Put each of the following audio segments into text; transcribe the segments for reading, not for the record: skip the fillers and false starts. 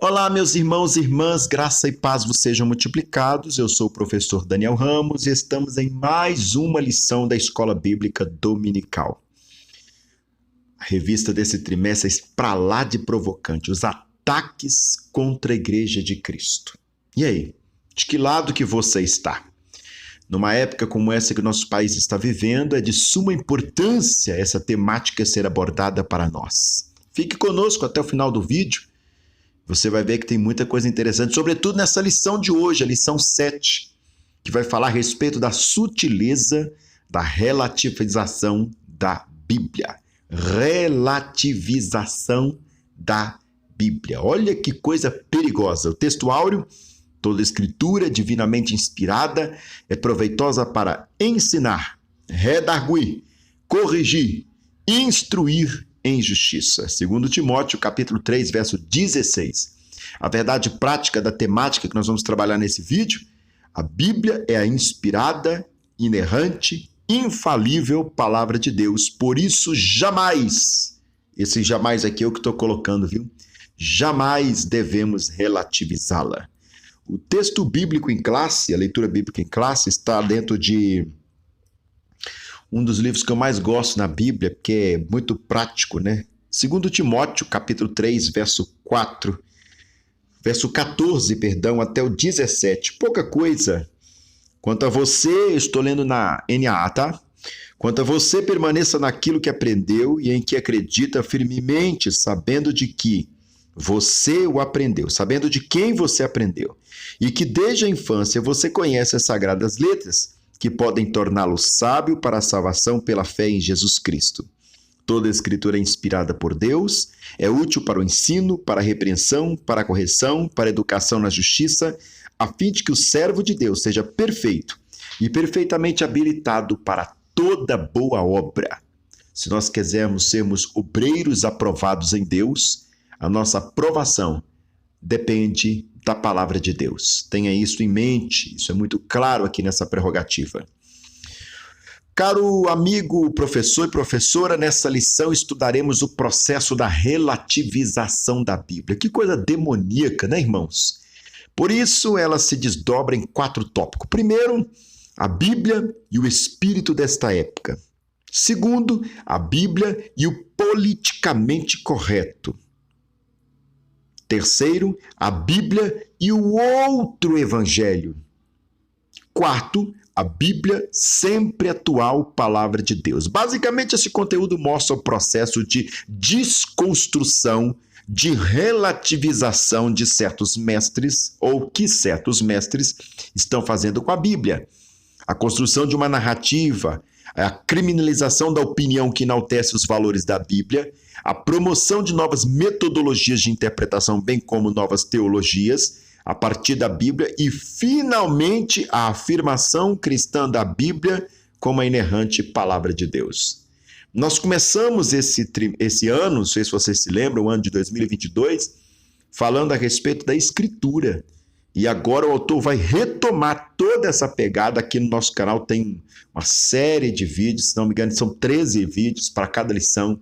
Olá, meus irmãos e irmãs, graça e paz vos sejam multiplicados. Eu sou o professor Daniel Ramos e estamos em mais uma lição da Escola Bíblica Dominical. A revista desse trimestre é pra lá de provocante, os ataques contra a Igreja de Cristo. E aí, de que lado que você está? Numa época como essa que o nosso país está vivendo, é de suma importância essa temática ser abordada para nós. Fique conosco até o final do vídeo. Você vai ver que tem muita coisa interessante, sobretudo nessa lição de hoje, a lição 7, que vai falar a respeito da sutileza da relativização da Bíblia. Relativização da Bíblia. Olha que coisa perigosa. O texto áureo, toda escritura divinamente inspirada, é proveitosa para ensinar, redarguir, corrigir, instruir em justiça. Segundo Timóteo, capítulo 3, verso 16. A verdade prática da temática que nós vamos trabalhar nesse vídeo, a Bíblia é a inspirada, inerrante, infalível palavra de Deus. Por isso, jamais, esse jamais aqui é o que estou colocando, viu? Jamais devemos relativizá-la. O texto bíblico em classe, a leitura bíblica em classe, está dentro de um dos livros que eu mais gosto na Bíblia, porque é muito prático, né? Segundo Timóteo, capítulo 3, verso 14, até o 17. Pouca coisa. Quanto a você, estou lendo na NAA, tá? Quanto a você, permaneça naquilo que aprendeu e em que acredita firmemente, sabendo de que você o aprendeu, sabendo de quem você aprendeu, e que desde a infância você conhece as sagradas letras, que podem torná-lo sábio para a salvação pela fé em Jesus Cristo. Toda a escritura é inspirada por Deus, é útil para o ensino, para a repreensão, para a correção, para a educação na justiça, a fim de que o servo de Deus seja perfeito e perfeitamente habilitado para toda boa obra. Se nós quisermos sermos obreiros aprovados em Deus, a nossa aprovação depende da palavra de Deus. Tenha isso em mente, isso é muito claro aqui nessa prerrogativa. Caro amigo, professor e professora, nessa lição estudaremos o processo da relativização da Bíblia. Que coisa demoníaca, né, irmãos? Por isso, ela se desdobra em 4 tópicos. Primeiro, a Bíblia e o espírito desta época. Segundo, a Bíblia e o politicamente correto. Terceiro, a Bíblia e o outro evangelho. Quarto, a Bíblia sempre atual, palavra de Deus. Basicamente, esse conteúdo mostra o processo de desconstrução, de relativização de certos mestres, ou que certos mestres estão fazendo com a Bíblia. A construção de uma narrativa, a criminalização da opinião que enaltece os valores da Bíblia, a promoção de novas metodologias de interpretação, bem como novas teologias, a partir da Bíblia, e, finalmente, a afirmação cristã da Bíblia como a inerrante palavra de Deus. Nós começamos esse ano, não sei se vocês se lembram, o ano de 2022, falando a respeito da Escritura. E agora o autor vai retomar toda essa pegada. Aqui no nosso canal tem uma série de vídeos, se não me engano, são 13 vídeos para cada lição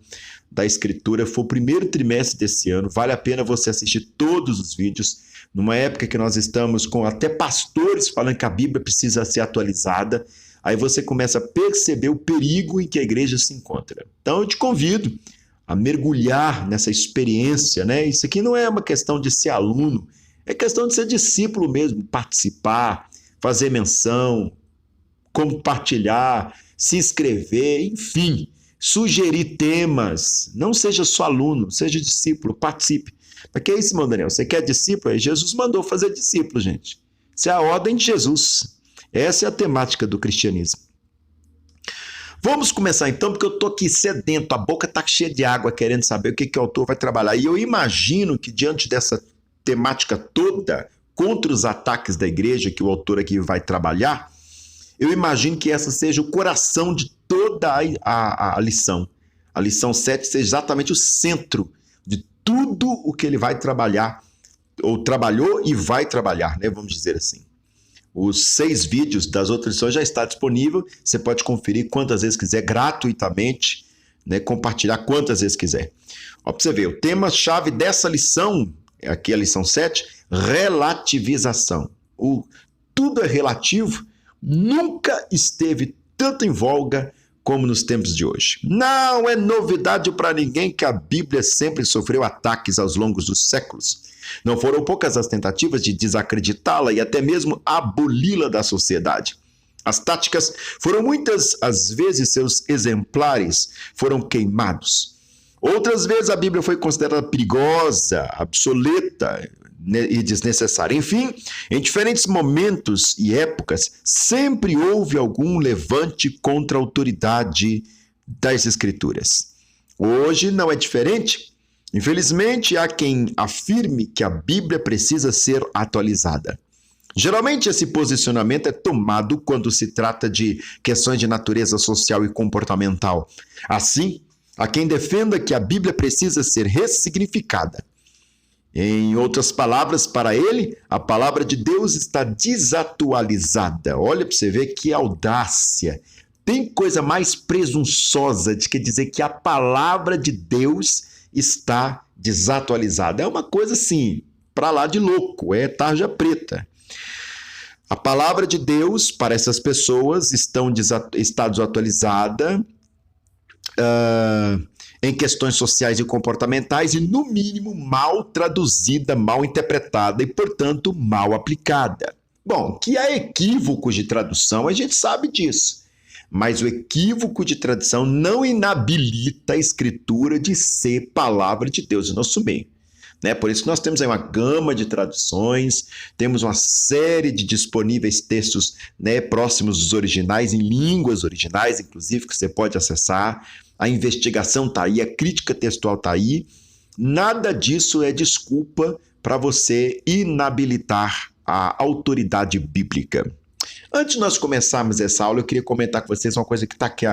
da Escritura. Foi o primeiro trimestre desse ano, vale a pena você assistir todos os vídeos, numa época que nós estamos com até pastores falando que a Bíblia precisa ser atualizada. Aí você começa a perceber o perigo em que a igreja se encontra. Então eu te convido a mergulhar nessa experiência, né? Isso aqui não é uma questão de ser aluno, é questão de ser discípulo mesmo, participar, fazer menção, compartilhar, se inscrever, enfim, sugerir temas. Não seja só aluno, seja discípulo, participe. Mas que é isso, irmão Daniel? Você quer discípulo? Jesus mandou fazer discípulo, gente. Isso é a ordem de Jesus. Essa é a temática do cristianismo. Vamos começar então, porque eu estou aqui sedento, a boca está cheia de água, querendo saber o que o autor vai trabalhar. E eu imagino que diante dessa temática toda, contra os ataques da igreja que o autor aqui vai trabalhar, eu imagino que essa seja o coração de toda a lição. A lição 7 seja exatamente o centro de tudo o que ele vai trabalhar, ou trabalhou e vai trabalhar, né? Vamos dizer assim. Os 6 vídeos das outras lições já está disponível, você pode conferir quantas vezes quiser, gratuitamente, né? Compartilhar quantas vezes quiser. Ó, para você ver, o tema-chave dessa lição aqui a lição 7, relativização. Tudo é relativo, nunca esteve tanto em voga como nos tempos de hoje. Não é novidade para ninguém que a Bíblia sempre sofreu ataques aos longos dos séculos. Não foram poucas as tentativas de desacreditá-la e até mesmo aboli-la da sociedade. As táticas foram muitas, às vezes seus exemplares foram queimados. Outras vezes a Bíblia foi considerada perigosa, obsoleta e desnecessária. Enfim, em diferentes momentos e épocas, sempre houve algum levante contra a autoridade das Escrituras. Hoje não é diferente. Infelizmente, há quem afirme que a Bíblia precisa ser atualizada. Geralmente, esse posicionamento é tomado quando se trata de questões de natureza social e comportamental. Assim, há quem defenda que a Bíblia precisa ser ressignificada. Em outras palavras, para ele, a palavra de Deus está desatualizada. Olha para você ver que audácia. Tem coisa mais presunçosa de que dizer que a palavra de Deus está desatualizada. É uma coisa assim, para lá de louco, é tarja preta. A palavra de Deus, para essas pessoas, está desatualizada em questões sociais e comportamentais e, no mínimo, mal traduzida, mal interpretada e, portanto, mal aplicada. Bom, que há equívocos de tradução, a gente sabe disso. Mas o equívoco de tradução não inabilita a Escritura de ser palavra de Deus em nosso meio. Por isso que nós temos aí uma gama de traduções, temos uma série de disponíveis textos próximos dos originais, em línguas originais, inclusive, que você pode acessar. A investigação está aí, a crítica textual está aí. Nada disso é desculpa para você inabilitar a autoridade bíblica. Antes de nós começarmos essa aula, eu queria comentar com vocês uma coisa que está aqui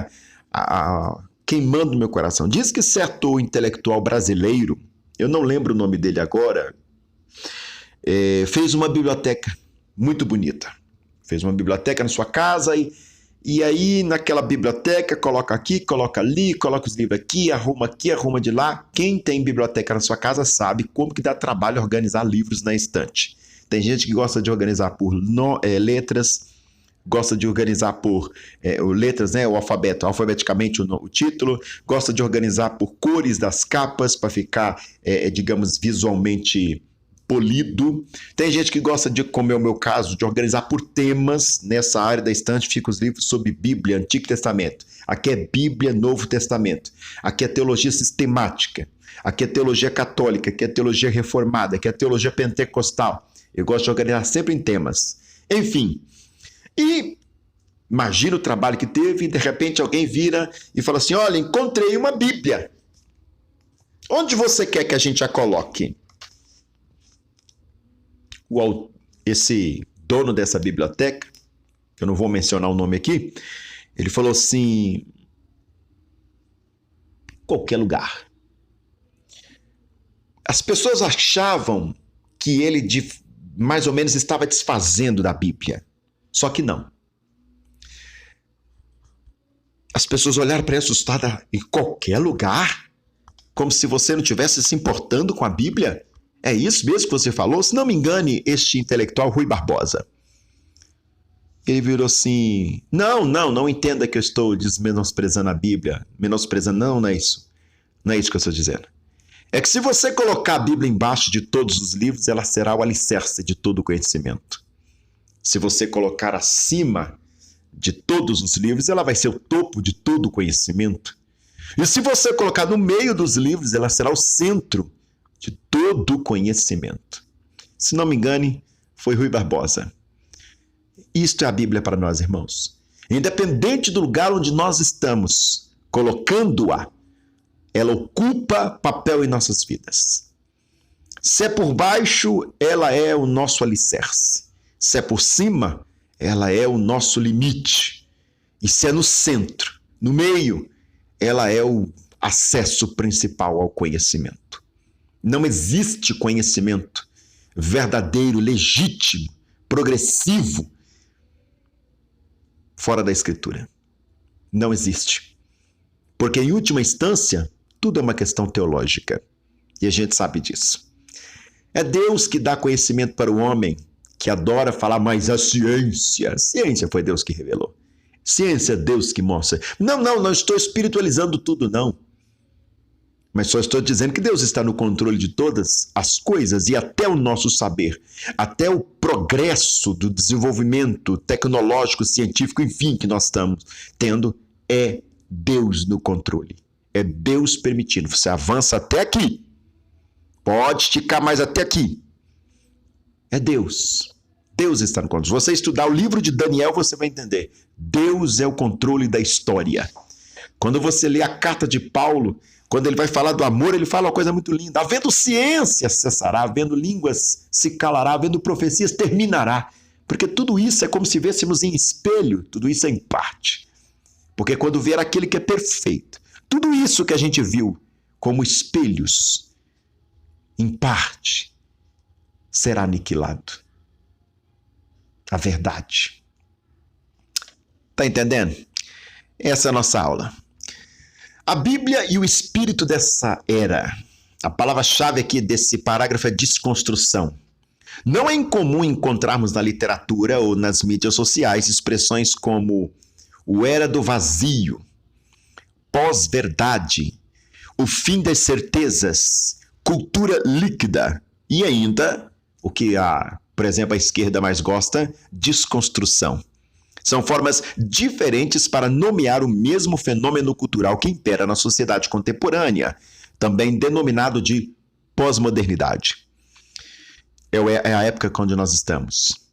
queimando no meu coração. Diz que certo intelectual brasileiro, eu não lembro o nome dele agora, fez uma biblioteca muito bonita. Fez uma biblioteca na sua casa e aí naquela biblioteca coloca aqui, coloca ali, coloca os livros aqui, arruma de lá. Quem tem biblioteca na sua casa sabe como que dá trabalho organizar livros na estante. Tem gente que gosta de organizar por letras, gosta de organizar por letras, o alfabeto, alfabeticamente o título, gosta de organizar por cores das capas para ficar, digamos, visualmente polido. Tem gente que gosta de, como é o meu caso, de organizar por temas. Nessa área da estante ficam os livros sobre Bíblia, Antigo Testamento. Aqui é Bíblia, Novo Testamento. Aqui é teologia sistemática. Aqui é teologia católica, aqui é teologia reformada, aqui é teologia pentecostal. Eu gosto de organizar sempre em temas. Enfim, e imagina o trabalho que teve e de repente alguém vira e fala assim, olha, encontrei uma Bíblia. Onde você quer que a gente a coloque? Esse dono dessa biblioteca, eu não vou mencionar o nome aqui, ele falou assim, qualquer lugar. As pessoas achavam que ele mais ou menos estava desfazendo da Bíblia. Só que não. As pessoas olharam para ele assustadas, em qualquer lugar? Como se você não estivesse se importando com a Bíblia? É isso mesmo que você falou? Se não me engane, este intelectual Rui Barbosa. Ele virou assim, não entenda que eu estou desmenosprezando a Bíblia. Menosprezando, não é isso. Não é isso que eu estou dizendo. É que se você colocar a Bíblia embaixo de todos os livros, ela será o alicerce de todo o conhecimento. Se você colocar acima de todos os livros, ela vai ser o topo de todo o conhecimento. E se você colocar no meio dos livros, ela será o centro de todo o conhecimento. Se não me engane, foi Rui Barbosa. Isto é a Bíblia para nós, irmãos. Independente do lugar onde nós estamos, colocando-a, ela ocupa papel em nossas vidas. Se é por baixo, ela é o nosso alicerce. Se é por cima, ela é o nosso limite. E se é no centro, no meio, ela é o acesso principal ao conhecimento. Não existe conhecimento verdadeiro, legítimo, progressivo fora da Escritura. Não existe. Porque, em última instância, tudo é uma questão teológica. E a gente sabe disso. É Deus que dá conhecimento para o homem, que adora falar, mas a ciência foi Deus que revelou. Ciência é Deus que mostra. Não estou espiritualizando tudo, não. Mas só estou dizendo que Deus está no controle de todas as coisas e até o nosso saber, até o progresso do desenvolvimento tecnológico, científico, enfim, que nós estamos tendo, é Deus no controle. É Deus permitindo. Você avança até aqui. Pode esticar mais até aqui. É Deus. Deus está no controle. Se você estudar o livro de Daniel, você vai entender. Deus é o controle da história. Quando você lê a carta de Paulo, quando ele vai falar do amor, ele fala uma coisa muito linda. Havendo ciência, cessará. Havendo línguas, se calará. Havendo profecias, terminará. Porque tudo isso é como se vêssemos em espelho. Tudo isso é em parte. Porque quando vier aquele que é perfeito, tudo isso que a gente viu como espelhos, em parte, será aniquilado. A verdade. Tá entendendo? Essa é a nossa aula. A Bíblia e o espírito dessa era. A palavra-chave aqui desse parágrafo é desconstrução. Não é incomum encontrarmos na literatura ou nas mídias sociais expressões como o era do vazio, pós-verdade, o fim das certezas, cultura líquida e ainda, o que por exemplo, a esquerda mais gosta, desconstrução. São formas diferentes para nomear o mesmo fenômeno cultural que impera na sociedade contemporânea, também denominado de pós-modernidade. É a época onde nós estamos.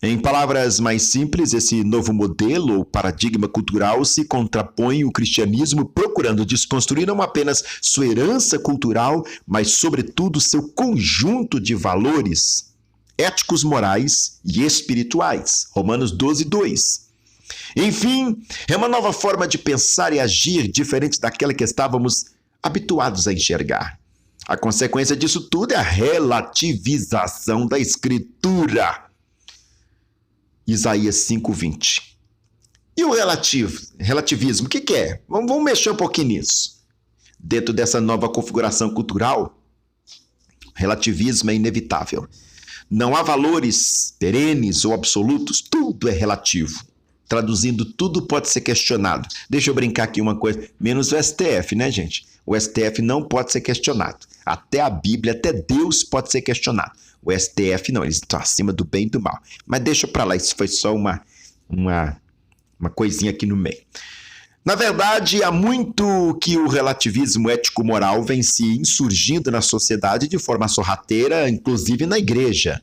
Em palavras mais simples, esse novo modelo ou paradigma cultural se contrapõe ao cristianismo, procurando desconstruir não apenas sua herança cultural, mas, sobretudo, seu conjunto de valores éticos, morais e espirituais. Romanos 12, 2. Enfim, é uma nova forma de pensar e agir diferente daquela que estávamos habituados a enxergar. A consequência disso tudo é a relativização da Escritura. Isaías 5:20. E o relativismo, o que é? Vamos mexer um pouquinho nisso. Dentro dessa nova configuração cultural, relativismo é inevitável. Não há valores perenes ou absolutos, tudo é relativo. Traduzindo, tudo pode ser questionado. Deixa eu brincar aqui uma coisa, menos o STF, né, gente? O STF não pode ser questionado. Até a Bíblia, até Deus pode ser questionado. O STF não, eles estão acima do bem e do mal. Mas deixa pra lá, isso foi só uma coisinha aqui no meio. Na verdade, há muito que o relativismo ético-moral vem se insurgindo na sociedade de forma sorrateira, inclusive na igreja.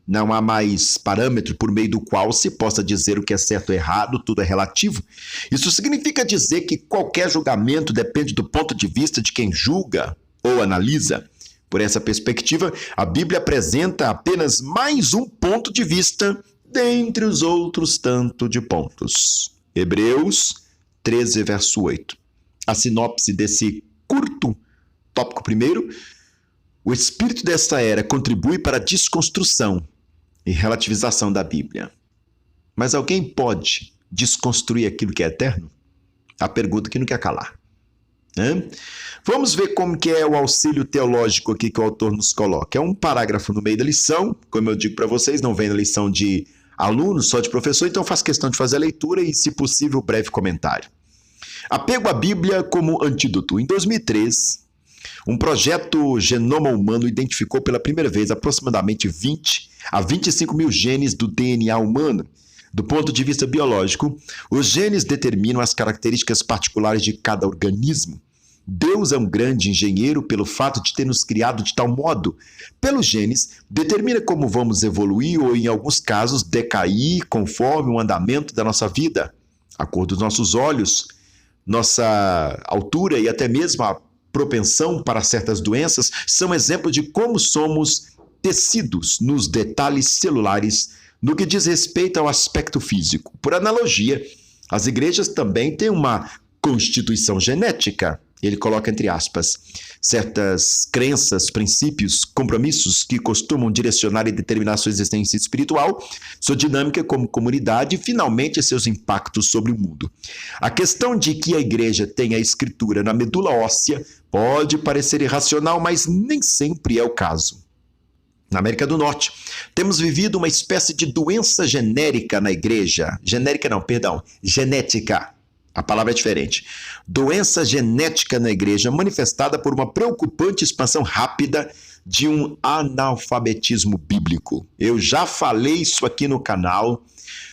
Não há mais parâmetro por meio do qual se possa dizer o que é certo ou errado, tudo é relativo. Isso significa dizer que qualquer julgamento depende do ponto de vista de quem julga ou analisa. Por essa perspectiva, a Bíblia apresenta apenas mais um ponto de vista dentre os outros tanto de pontos. Hebreus 13, verso 8. A sinopse desse curto tópico primeiro: o espírito desta era contribui para a desconstrução e relativização da Bíblia. Mas alguém pode desconstruir aquilo que é eterno? A pergunta que não quer calar. Vamos ver como que é o auxílio teológico aqui que o autor nos coloca. É um parágrafo no meio da lição, como eu digo para vocês, não vem na lição de aluno, só de professor, então faço questão de fazer a leitura e, se possível, breve comentário. Apego à Bíblia como antídoto. Em 2003, um projeto Genoma Humano identificou pela primeira vez aproximadamente 20 a 25 mil genes do DNA humano. Do ponto de vista biológico, os genes determinam as características particulares de cada organismo. Deus é um grande engenheiro pelo fato de ter nos criado de tal modo. Pelos genes, determina como vamos evoluir ou, em alguns casos, decair conforme o andamento da nossa vida. A cor dos nossos olhos, nossa altura e até mesmo a propensão para certas doenças são exemplos de como somos tecidos nos detalhes celulares no que diz respeito ao aspecto físico. Por analogia, as igrejas também têm uma constituição genética. Ele coloca entre aspas, certas crenças, princípios, compromissos que costumam direcionar e determinar sua existência espiritual, sua dinâmica como comunidade e, finalmente, seus impactos sobre o mundo. A questão de que a igreja tenha a escritura na medula óssea pode parecer irracional, mas nem sempre é o caso. na América do Norte. Temos vivido uma espécie de doença genérica na igreja. Genérica não, perdão, genética. A palavra é diferente. Doença genética na igreja manifestada por uma preocupante expansão rápida de um analfabetismo bíblico. Eu já falei isso aqui no canal,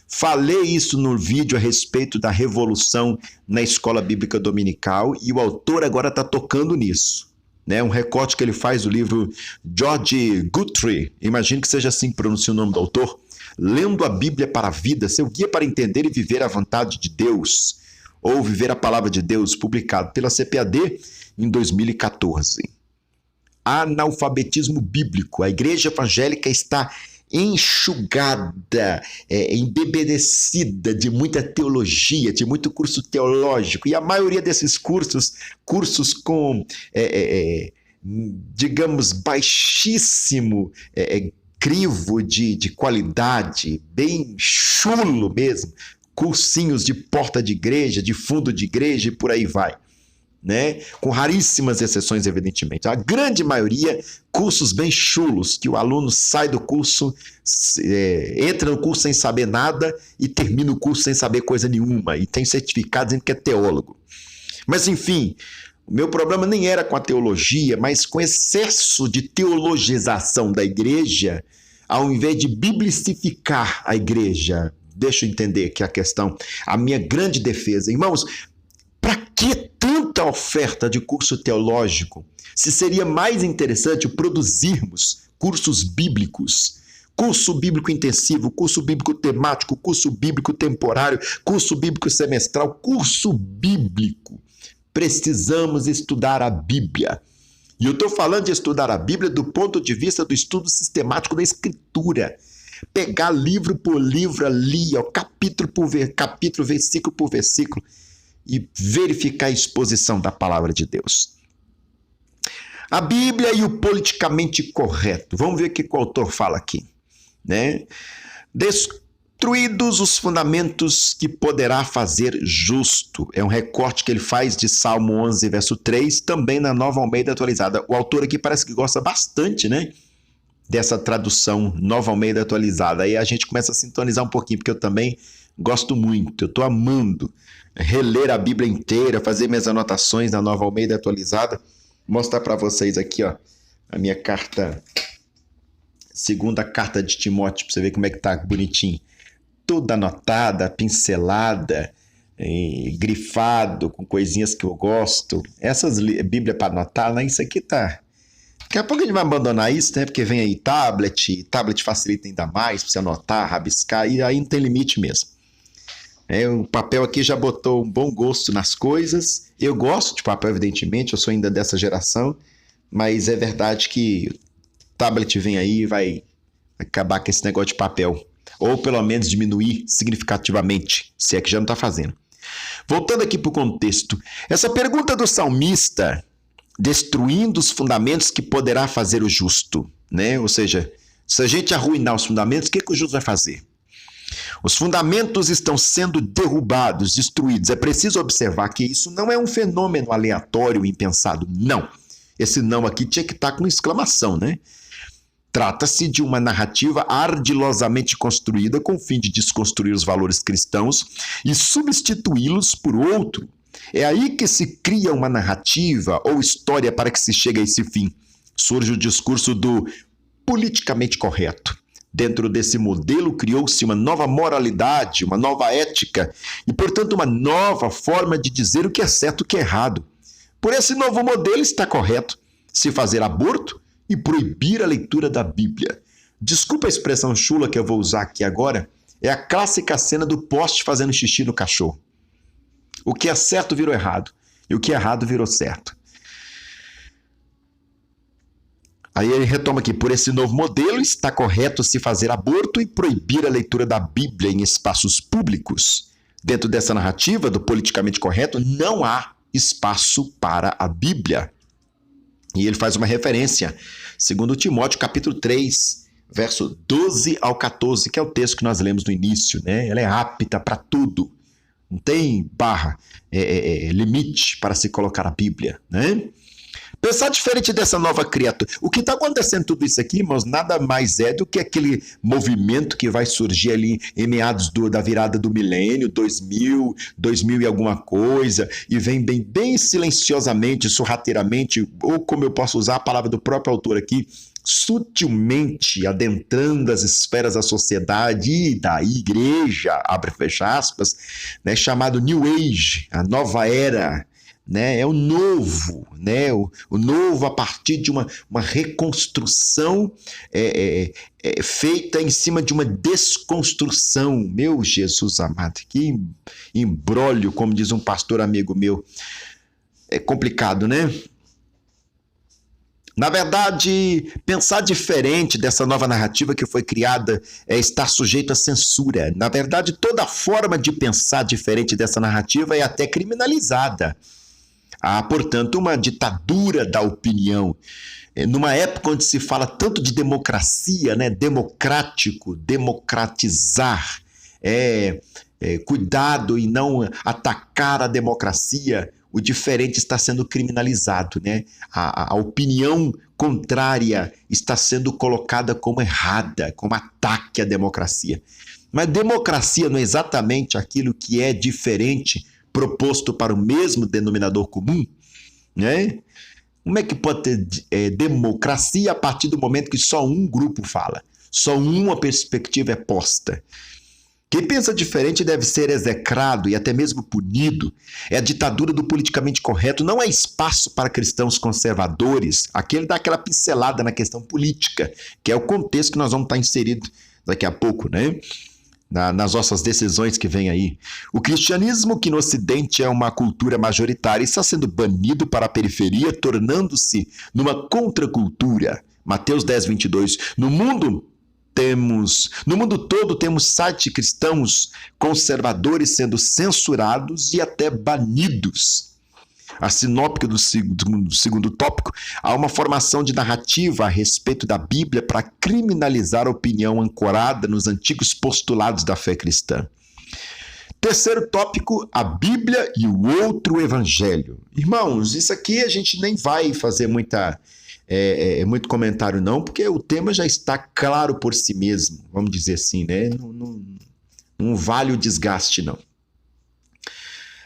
falei isso no vídeo a respeito da revolução na escola bíblica dominical e o autor agora está tocando nisso. Né? Um recorte que ele faz do livro George Guthrie, imagino que seja assim que pronuncia o nome do autor, Lendo a Bíblia para a Vida, seu guia para entender e viver a vontade de Deus, ou Viver a Palavra de Deus, publicado pela CPAD em 2014. Analfabetismo bíblico. A igreja evangélica está enxugada, embebedecida de muita teologia, de muito curso teológico, e a maioria desses cursos com, digamos, baixíssimo crivo de qualidade, bem chulo mesmo, cursinhos de porta de igreja, de fundo de igreja e por aí vai. Né? Com raríssimas exceções, evidentemente. A grande maioria, cursos bem chulos, que o aluno sai do curso, entra no curso sem saber nada e termina o curso sem saber coisa nenhuma, e tem certificado dizendo que é teólogo. Mas, enfim, o meu problema nem era com a teologia, mas com excesso de teologização da igreja, ao invés de biblicificar a igreja. Deixa eu entender aqui a questão, a minha grande defesa. Irmãos, para que tanta oferta de curso teológico, se seria mais interessante produzirmos cursos bíblicos, curso bíblico intensivo, curso bíblico temático, curso bíblico temporário, curso bíblico semestral, curso bíblico. Precisamos estudar a Bíblia. E eu estou falando de estudar a Bíblia do ponto de vista do estudo sistemático da Escritura. Pegar livro por livro ali, ó, capítulo por capítulo, versículo por versículo, e verificar a exposição da palavra de Deus. A Bíblia e o politicamente correto. Vamos ver o que o autor fala aqui. Né? Destruídos os fundamentos que poderá fazer justo. É um recorte que ele faz de Salmo 11, verso 3, também na Nova Almeida Atualizada. O autor aqui parece que gosta bastante, né? Dessa tradução Nova Almeida Atualizada. Aí a gente começa a sintonizar um pouquinho, porque eu também gosto muito, eu estou amando reler a Bíblia inteira, fazer minhas anotações na Nova Almeida Atualizada, mostrar para vocês aqui, ó, a minha carta, segunda carta de Timóteo, para você ver como é que tá bonitinho, toda anotada, pincelada, grifado, com coisinhas que eu gosto. Essas Bíblia para anotar, né? Isso aqui tá... Daqui a pouco a gente vai abandonar isso, né? Porque vem aí tablet facilita ainda mais para você anotar, rabiscar, e aí não tem limite mesmo. O papel aqui já botou um bom gosto nas coisas. Eu gosto de papel, evidentemente, eu sou ainda dessa geração, mas é verdade que o tablet vem aí e vai acabar com esse negócio de papel, ou pelo menos diminuir significativamente, se é que já não está fazendo. Voltando aqui para o contexto, essa pergunta do salmista, destruindo os fundamentos que poderá fazer o justo, né? Ou seja, se a gente arruinar os fundamentos, o que o justo vai fazer? Os fundamentos estão sendo derrubados, destruídos. É preciso observar que isso não é um fenômeno aleatório e impensado, não. Esse não aqui tinha que estar com exclamação, né? Trata-se de uma narrativa ardilosamente construída com o fim de desconstruir os valores cristãos e substituí-los por outro. É aí que se cria uma narrativa ou história para que se chegue a esse fim. Surge o discurso do politicamente correto. Dentro desse modelo criou-se uma nova moralidade, uma nova ética e, portanto, uma nova forma de dizer o que é certo e o que é errado. Por esse novo modelo está correto se fazer aborto e proibir a leitura da Bíblia. Desculpa a expressão chula que eu vou usar aqui agora, é a clássica cena do poste fazendo xixi no cachorro. O que é certo virou errado e o que é errado virou certo. Aí ele retoma aqui, por esse novo modelo está correto se fazer aborto e proibir a leitura da Bíblia em espaços públicos. Dentro dessa narrativa do politicamente correto, não há espaço para a Bíblia. E ele faz uma referência, segundo Timóteo, capítulo 3, verso 12 ao 14, que é o texto que nós lemos no início, né? Ela é apta para tudo. Não tem limite para se colocar a Bíblia, né? Pensar diferente dessa nova criatura. O que está acontecendo tudo isso aqui, irmãos, nada mais é do que aquele movimento que vai surgir ali em meados da virada do milênio, 2000 e alguma coisa, e vem bem silenciosamente, sorrateiramente, ou como eu posso usar a palavra do próprio autor aqui, sutilmente adentrando as esferas da sociedade e da igreja, abre e fecha aspas, né, chamado New Age, a nova era, né, é o novo, né, o novo a partir de uma reconstrução feita em cima de uma desconstrução. Meu Jesus amado, que imbróglio, como diz um pastor amigo meu, é complicado, né? Na verdade, pensar diferente dessa nova narrativa que foi criada é estar sujeito à censura. Na verdade, toda forma de pensar diferente dessa narrativa é até criminalizada. Há, portanto, uma ditadura da opinião. Numa época onde se fala tanto de democracia, né? Democrático, democratizar, cuidado e não atacar a democracia, o diferente está sendo criminalizado, né? A opinião contrária está sendo colocada como errada, como ataque à democracia. Mas democracia não é exatamente aquilo que é diferente, proposto para o mesmo denominador comum, né? Como é que pode ter democracia a partir do momento que só um grupo fala, só uma perspectiva é posta? Quem pensa diferente deve ser execrado e até mesmo punido. É a ditadura do politicamente correto. Não há espaço para cristãos conservadores. Aqui ele dá aquela pincelada na questão política, que é o contexto que nós vamos estar inseridos daqui a pouco, né? Nas nossas decisões que vem aí. O cristianismo, que no Ocidente é uma cultura majoritária, está sendo banido para a periferia, tornando-se numa contracultura. Mateus 10, 22. No mundo todo temos sites cristãos conservadores sendo censurados e até banidos. A sinopse do segundo tópico, há uma formação de narrativa a respeito da Bíblia para criminalizar a opinião ancorada nos antigos postulados da fé cristã. Terceiro tópico, a Bíblia e o outro evangelho. Irmãos, isso aqui a gente nem vai fazer muito comentário não, porque o tema já está claro por si mesmo, vamos dizer assim, né? Não vale o desgaste, não.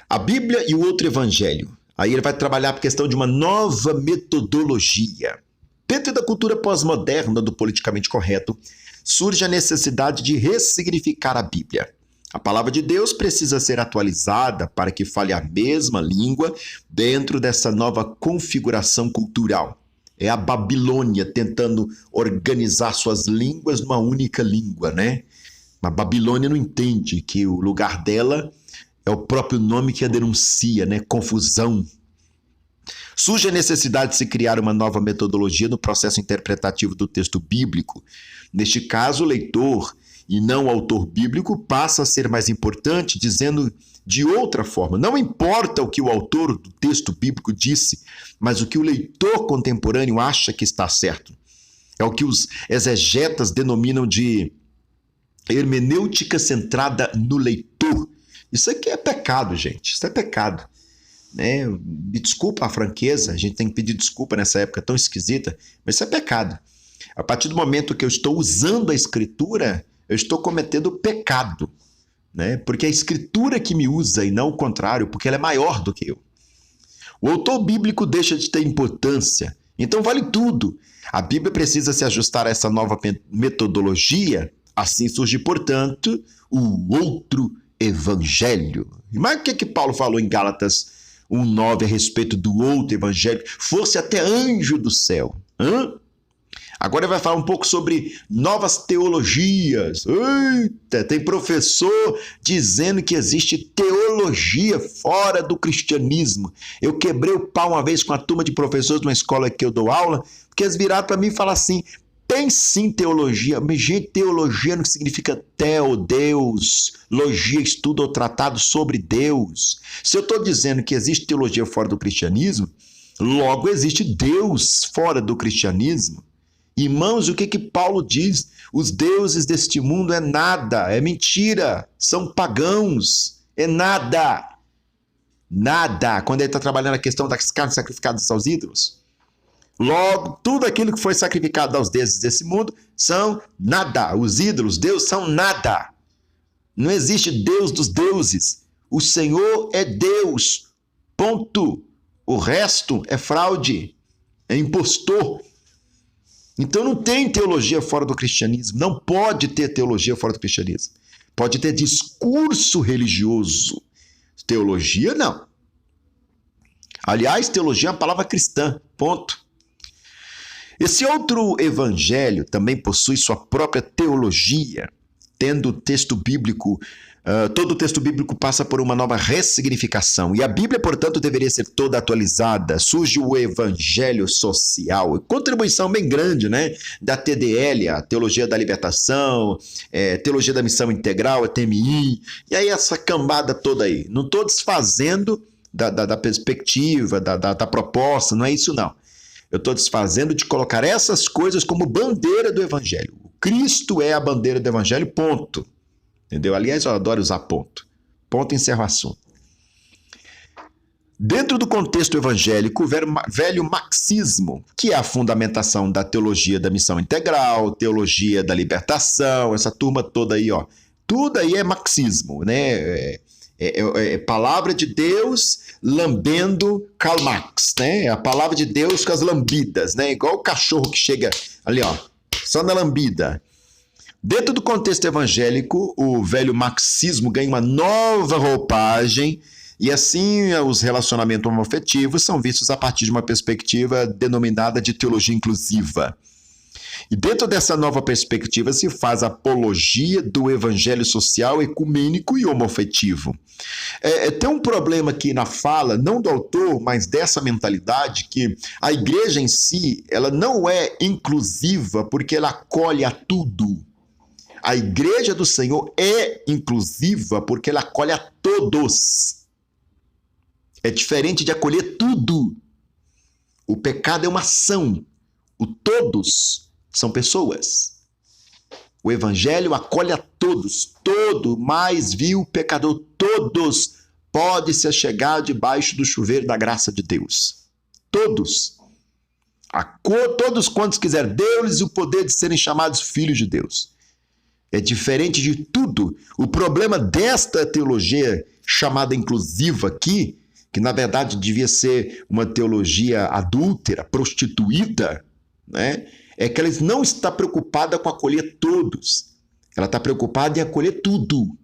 A Bíblia e o outro evangelho. Aí ele vai trabalhar a questão de uma nova metodologia. Dentro da cultura pós-moderna do politicamente correto, surge a necessidade de ressignificar a Bíblia. A palavra de Deus precisa ser atualizada para que fale a mesma língua dentro dessa nova configuração cultural. É a Babilônia tentando organizar suas línguas numa única língua, né? A Babilônia não entende que o lugar dela é o próprio nome que a denuncia, né? Confusão. Surge a necessidade de se criar uma nova metodologia no processo interpretativo do texto bíblico. Neste caso, o leitor e não o autor bíblico passa a ser mais importante, dizendo de outra forma. Não importa o que o autor do texto bíblico disse, mas o que o leitor contemporâneo acha que está certo. É o que os exegetas denominam de hermenêutica centrada no leitor. Isso aqui é pecado, gente. Isso é pecado. Né? Me desculpa a franqueza, a gente tem que pedir desculpa nessa época tão esquisita, mas isso é pecado. A partir do momento que eu estou usando a escritura, eu estou cometendo pecado. Né? Porque é a escritura que me usa e não o contrário, porque ela é maior do que eu. O autor bíblico deixa de ter importância, então vale tudo. A Bíblia precisa se ajustar a essa nova metodologia, assim surge, portanto, o outro evangelho. Mas o que Paulo falou em Gálatas 1:9 a respeito do outro evangelho? Fosse até anjo do céu. Agora ele vai falar um pouco sobre novas teologias. Eita, tem professor dizendo que existe teologia fora do cristianismo. Eu quebrei o pau uma vez com a turma de professores de uma escola que eu dou aula, porque eles viraram para mim e falaram assim, tem sim teologia, mas gente, teologia não significa Deus, logia, estudo ou tratado sobre Deus. Se eu estou dizendo que existe teologia fora do cristianismo, logo existe Deus fora do cristianismo. Irmãos, o que Paulo diz? Os deuses deste mundo é nada, é mentira, são pagãos, é nada. Nada. Quando ele está trabalhando a questão das carnes sacrificadas aos ídolos. Logo, tudo aquilo que foi sacrificado aos deuses desse mundo são nada. Os ídolos, Deus, são nada. Não existe Deus dos deuses. O Senhor é Deus. Ponto. O resto é fraude, é impostor. Então não tem teologia fora do cristianismo. Não pode ter teologia fora do cristianismo. Pode ter discurso religioso. Teologia, não. Aliás, teologia é uma palavra cristã. Ponto. Esse outro evangelho também possui sua própria teologia, tendo texto bíblico, todo o texto bíblico passa por uma nova ressignificação, e a Bíblia, portanto, deveria ser toda atualizada. Surge o evangelho social, contribuição bem grande, né, da TDL, a Teologia da Libertação, Teologia da Missão Integral, a TMI, e aí essa cambada toda aí. Não estou desfazendo da perspectiva, da proposta, não é isso não. Eu estou desfazendo de colocar essas coisas como bandeira do evangelho. O Cristo é a bandeira do evangelho, ponto. Entendeu? Aliás, eu adoro usar ponto. Ponto, encerra o assunto. Dentro do contexto evangélico, o velho marxismo, que é a fundamentação da teologia da missão integral, teologia da libertação, essa turma toda aí, ó. Tudo aí é marxismo, né? É palavra de Deus lambendo Karl Marx, né? É a palavra de Deus com as lambidas, né? Igual o cachorro que chega ali, ó, só na lambida. Dentro do contexto evangélico, o velho marxismo ganha uma nova roupagem e assim os relacionamentos homoafetivos são vistos a partir de uma perspectiva denominada de teologia inclusiva. E dentro dessa nova perspectiva se faz a apologia do evangelho social, ecumênico e homoafetivo. Tem um problema aqui na fala, não do autor, mas dessa mentalidade, que a igreja em si, ela não é inclusiva porque ela acolhe a tudo. A igreja do Senhor é inclusiva porque ela acolhe a todos. É diferente de acolher tudo. O pecado é uma ação. O todos são pessoas. O evangelho acolhe a todos. Todo mais vil pecador, todos pode se achegar debaixo do chuveiro da graça de Deus. Todos. Todos quantos quiser, deu-lhes o poder de serem chamados filhos de Deus. É diferente de tudo. O problema desta teologia chamada inclusiva aqui, que na verdade devia ser uma teologia adúltera, prostituída, né? É que ela não está preocupada com acolher todos. Ela está preocupada em acolher tudo.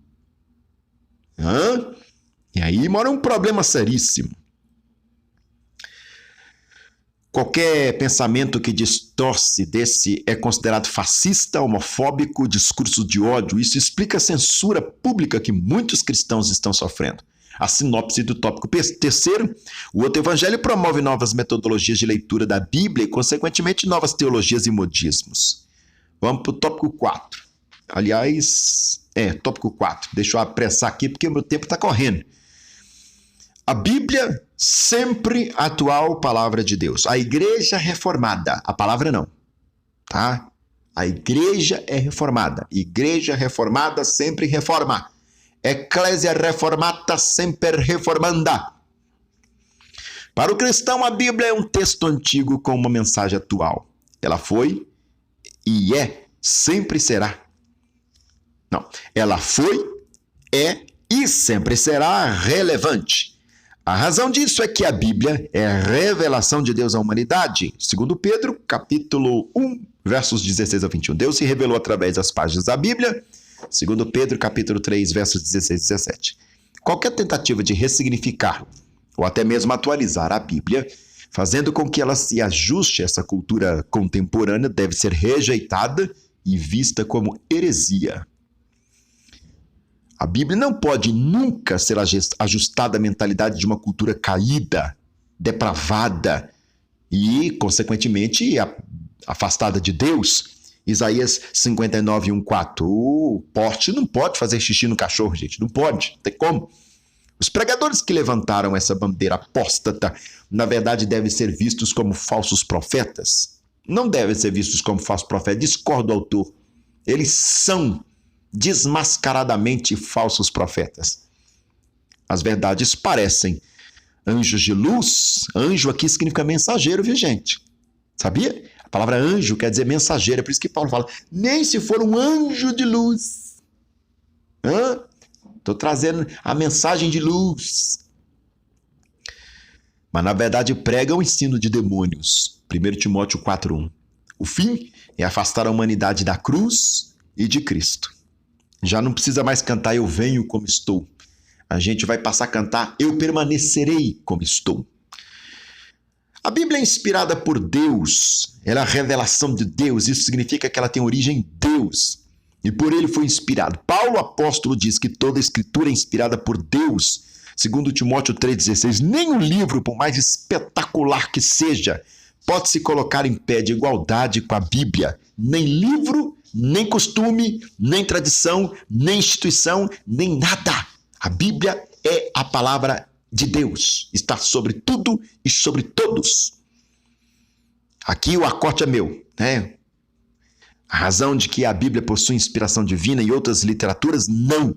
E aí mora um problema seríssimo. Qualquer pensamento que distorce desse é considerado fascista, homofóbico, discurso de ódio. Isso explica a censura pública que muitos cristãos estão sofrendo. A sinopse do tópico terceiro, o outro evangelho promove novas metodologias de leitura da Bíblia e, consequentemente, novas teologias e modismos. Vamos para o tópico 4. Aliás, tópico 4. Deixa eu apressar aqui porque o meu tempo está correndo. A Bíblia, sempre a atual palavra de Deus. A igreja reformada, a palavra não, tá? A igreja é reformada. Igreja reformada sempre reforma. Ecclesia reformata sempre reformanda. Para o cristão, a Bíblia é um texto antigo com uma mensagem atual. Ela foi e sempre será. Não, ela foi, e sempre será relevante. A razão disso é que a Bíblia é a revelação de Deus à humanidade. Segundo Pedro, capítulo 1, versos 16 a 21. Deus se revelou através das páginas da Bíblia. Segundo Pedro, capítulo 3, versos 16 e 17. Qualquer tentativa de ressignificar ou até mesmo atualizar a Bíblia, fazendo com que ela se ajuste a essa cultura contemporânea, deve ser rejeitada e vista como heresia. A Bíblia não pode nunca ser ajustada à mentalidade de uma cultura caída, depravada e, consequentemente, afastada de Deus. Isaías 59, 1, 4. O porte não pode fazer xixi no cachorro, gente. Não pode, não tem como. Os pregadores que levantaram essa bandeira apóstata, na verdade, devem ser vistos como falsos profetas. Não devem ser vistos como falsos profetas. Discordo do autor. Eles são desmascaradamente falsos profetas. As verdades parecem anjos de luz. Anjo aqui significa mensageiro, viu, gente? Sabia? A palavra anjo quer dizer mensageiro, é por isso que Paulo fala, nem se for um anjo de luz. Estou trazendo a mensagem de luz. Mas na verdade prega o ensino de demônios. 1 Timóteo 4:1. O fim é afastar a humanidade da cruz e de Cristo. Já não precisa mais cantar eu venho como estou. A gente vai passar a cantar eu permanecerei como estou. A Bíblia é inspirada por Deus, ela é a revelação de Deus, isso significa que ela tem origem em Deus, e por ele foi inspirado. Paulo, apóstolo, diz que toda a escritura é inspirada por Deus, segundo Timóteo 3,16. Nenhum livro, por mais espetacular que seja, pode se colocar em pé de igualdade com a Bíblia. Nem livro, nem costume, nem tradição, nem instituição, nem nada. A Bíblia é a palavra de Deus, está sobre tudo e sobre todos. Aqui o acorde é meu, né? A razão de que a Bíblia possui inspiração divina e outras literaturas, não.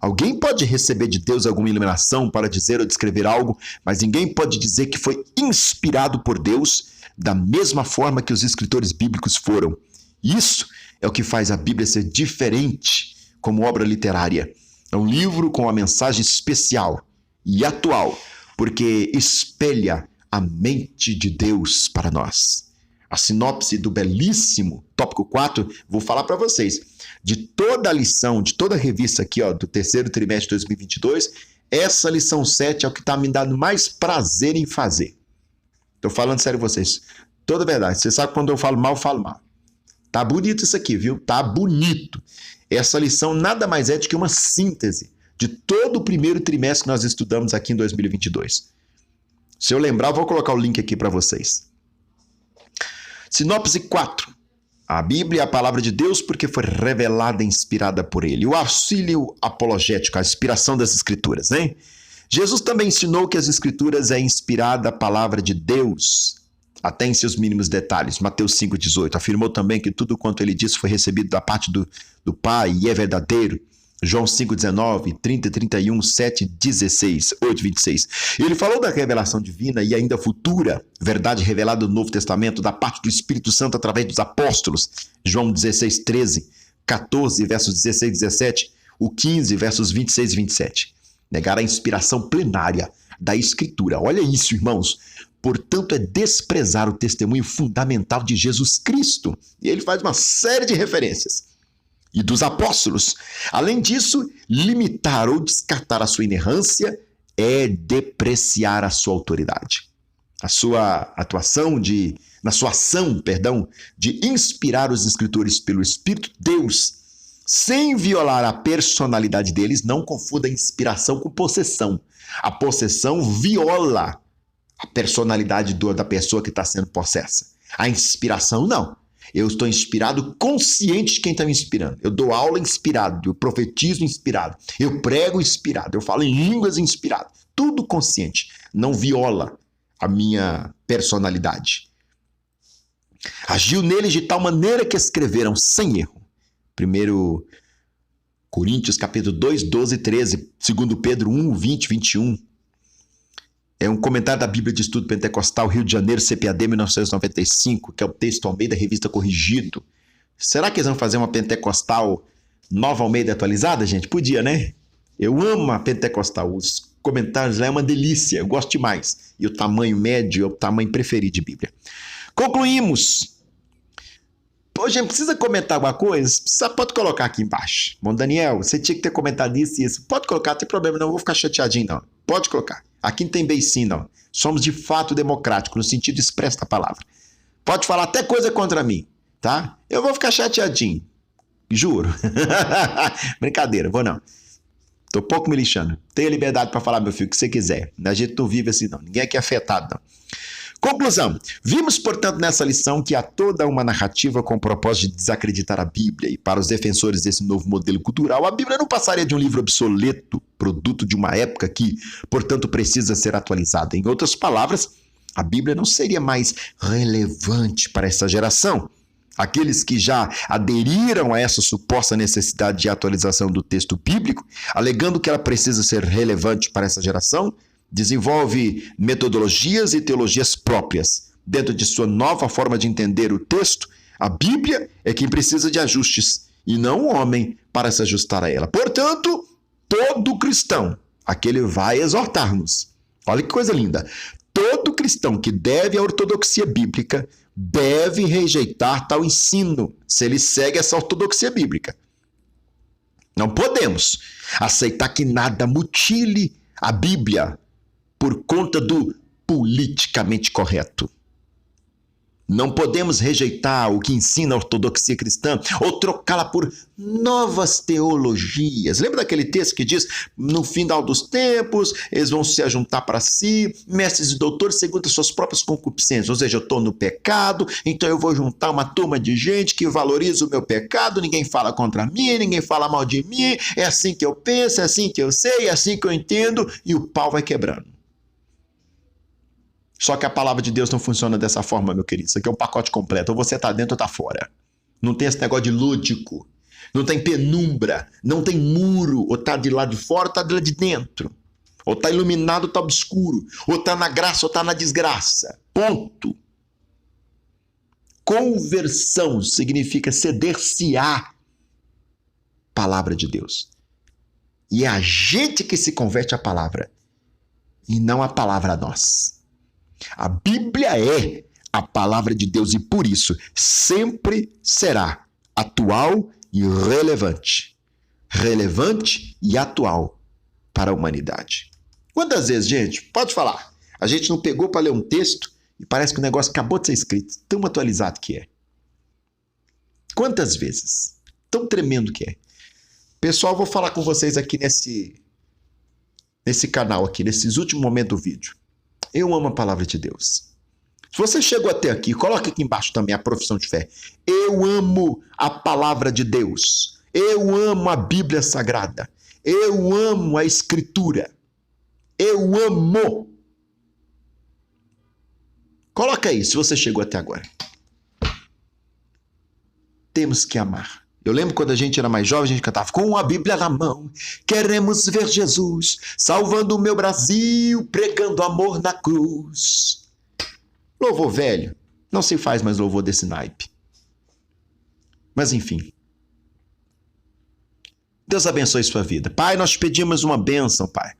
Alguém pode receber de Deus alguma iluminação para dizer ou descrever algo, mas ninguém pode dizer que foi inspirado por Deus da mesma forma que os escritores bíblicos foram. Isso é o que faz a Bíblia ser diferente como obra literária. É um livro com uma mensagem especial e atual, porque espelha a mente de Deus para nós. A sinopse do belíssimo tópico 4, vou falar para vocês, de toda a lição, de toda a revista aqui, do terceiro trimestre de 2022, essa lição 7 é o que está me dando mais prazer em fazer. Estou falando sério com vocês. Toda verdade. Você sabe quando eu falo mal, eu falo mal. Tá bonito isso aqui, viu? Tá bonito. Essa lição nada mais é do que uma síntese de todo o primeiro trimestre que nós estudamos aqui em 2022. Se eu lembrar, eu vou colocar o link aqui para vocês. Sinopse 4. A Bíblia é a palavra de Deus porque foi revelada e inspirada por ele. O auxílio apologético, a inspiração das Escrituras, né? Jesus também ensinou que as Escrituras é inspirada a palavra de Deus, até em seus mínimos detalhes. Mateus 5,18. Afirmou também que tudo quanto ele disse foi recebido da parte do Pai e é verdadeiro. João 5,19, 30, 31, 7, 16, 8, 26. Ele falou da revelação divina e ainda futura, verdade revelada no Novo Testamento, da parte do Espírito Santo através dos apóstolos. João 16, 13, 14, versos 16 e 17, o 15, versos 26 e 27. Negar a inspiração plenária da Escritura. Olha isso, irmãos. Portanto, é desprezar o testemunho fundamental de Jesus Cristo. E ele faz uma série de referências. E dos apóstolos. Além disso, limitar ou descartar a sua inerrância é depreciar a sua autoridade. Na sua ação de inspirar os escritores pelo Espírito de Deus, sem violar a personalidade deles, não confunda inspiração com possessão. A possessão viola a personalidade da pessoa que está sendo possessa. A inspiração, não. Eu estou inspirado, consciente de quem está me inspirando. Eu dou aula inspirado, eu profetizo inspirado, eu prego inspirado, eu falo em línguas inspirado. Tudo consciente. Não viola a minha personalidade. Agiu neles de tal maneira que escreveram sem erro. 1 Coríntios capítulo 2, 12 e 13. 2 Pedro 1, 20, 21. É um comentário da Bíblia de Estudo Pentecostal, Rio de Janeiro, CPAD 1995, que é o texto Almeida, revista corrigido. Será que eles vão fazer uma Pentecostal nova Almeida atualizada, gente? Podia, né? Eu amo a Pentecostal, os comentários lá é uma delícia, eu gosto demais. E o tamanho médio é o tamanho preferido de Bíblia. Concluímos. Pô, gente, precisa comentar alguma coisa? Pode colocar aqui embaixo. Bom, Daniel, você tinha que ter comentado isso e isso. Pode colocar, não tem problema, não vou ficar chateadinho, não. Pode colocar. Aqui não tem beicinho, não. Somos de fato democráticos, no sentido expresso da palavra. Pode falar até coisa contra mim, tá? Eu vou ficar chateadinho. Juro. Brincadeira, vou não. Tô pouco me lixando. Tenha liberdade para falar, meu filho, o que você quiser. A gente não vive assim, não. Ninguém aqui é afetado, não. Conclusão. Vimos, portanto, nessa lição que há toda uma narrativa com o propósito de desacreditar a Bíblia. E para os defensores desse novo modelo cultural, a Bíblia não passaria de um livro obsoleto, produto de uma época que, portanto, precisa ser atualizada. Em outras palavras, a Bíblia não seria mais relevante para essa geração. Aqueles que já aderiram a essa suposta necessidade de atualização do texto bíblico, alegando que ela precisa ser relevante para essa geração, desenvolve metodologias e teologias próprias, dentro de sua nova forma de entender o texto, a Bíblia é quem precisa de ajustes e não o homem para se ajustar a ela. Portanto, todo cristão, aqui ele vai exortar-nos. Olha que coisa linda. Todo cristão que deve à ortodoxia bíblica deve rejeitar tal ensino, se ele segue essa ortodoxia bíblica. Não podemos aceitar que nada mutile a Bíblia por conta do politicamente correto. Não podemos rejeitar o que ensina a ortodoxia cristã ou trocá-la por novas teologias. Lembra daquele texto que diz, no final dos tempos, eles vão se ajuntar para si, mestres e doutores, segundo as suas próprias concupiscências. Ou seja, eu estou no pecado, então eu vou juntar uma turma de gente que valoriza o meu pecado, ninguém fala contra mim, ninguém fala mal de mim, é assim que eu penso, é assim que eu sei, é assim que eu entendo, e o pau vai quebrando. Só que a palavra de Deus não funciona dessa forma, meu querido. Isso aqui é um pacote completo. Ou você está dentro ou está fora. Não tem esse negócio de lúdico. Não tem penumbra. Não tem muro. Ou está de lá de fora ou está de lá de dentro. Ou está iluminado ou está obscuro. Ou está na graça ou está na desgraça. Ponto. Conversão significa ceder-se à palavra de Deus. E é a gente que se converte à palavra. E não a palavra a nós. A Bíblia é a palavra de Deus e, por isso, sempre será atual e relevante. Relevante e atual para a humanidade. Quantas vezes, gente, pode falar, a gente não pegou para ler um texto e parece que o negócio acabou de ser escrito, tão atualizado que é. Quantas vezes? Tão tremendo que é. Pessoal, vou falar com vocês aqui nesse canal aqui, nesses últimos momentos do vídeo. Eu amo a palavra de Deus. Se você chegou até aqui, coloque aqui embaixo também a profissão de fé. Eu amo a palavra de Deus. Eu amo a Bíblia Sagrada. Eu amo a Escritura. Eu amo. Coloca aí, se você chegou até agora. Temos que amar. Eu lembro quando a gente era mais jovem, a gente cantava com a Bíblia na mão, queremos ver Jesus, salvando o meu Brasil, pregando amor na cruz. Louvor velho, não se faz mais louvor desse naipe. Mas enfim. Deus abençoe sua vida. Pai, nós pedimos uma bênção, Pai.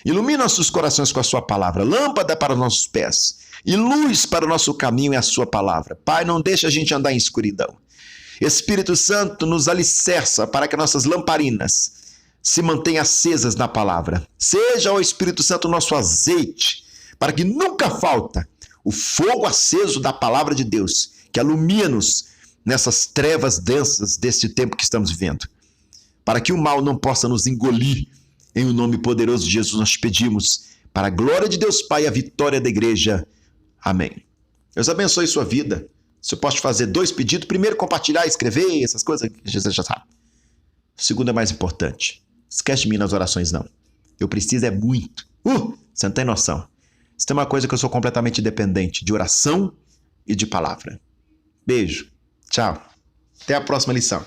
Ilumina nossos corações com a sua palavra, lâmpada para os nossos pés e luz para o nosso caminho é a sua palavra. Pai, não deixa a gente andar em escuridão. Espírito Santo nos alicerça para que nossas lamparinas se mantenham acesas na palavra. Seja, ó Espírito Santo, o nosso azeite, para que nunca falta o fogo aceso da palavra de Deus, que alumia-nos nessas trevas densas deste tempo que estamos vivendo. Para que o mal não possa nos engolir, em o nome poderoso de Jesus nós pedimos, para a glória de Deus Pai e a vitória da igreja. Amém. Deus abençoe sua vida. Você pode fazer 2 pedidos. Primeiro, compartilhar, escrever, essas coisas que Jesus já sabe. O segundo é mais importante. Esquece de mim nas orações, não. Eu preciso é muito. Você não tem noção. Isso tem uma coisa que eu sou completamente dependente, de oração e de palavra. Beijo. Tchau. Até a próxima lição.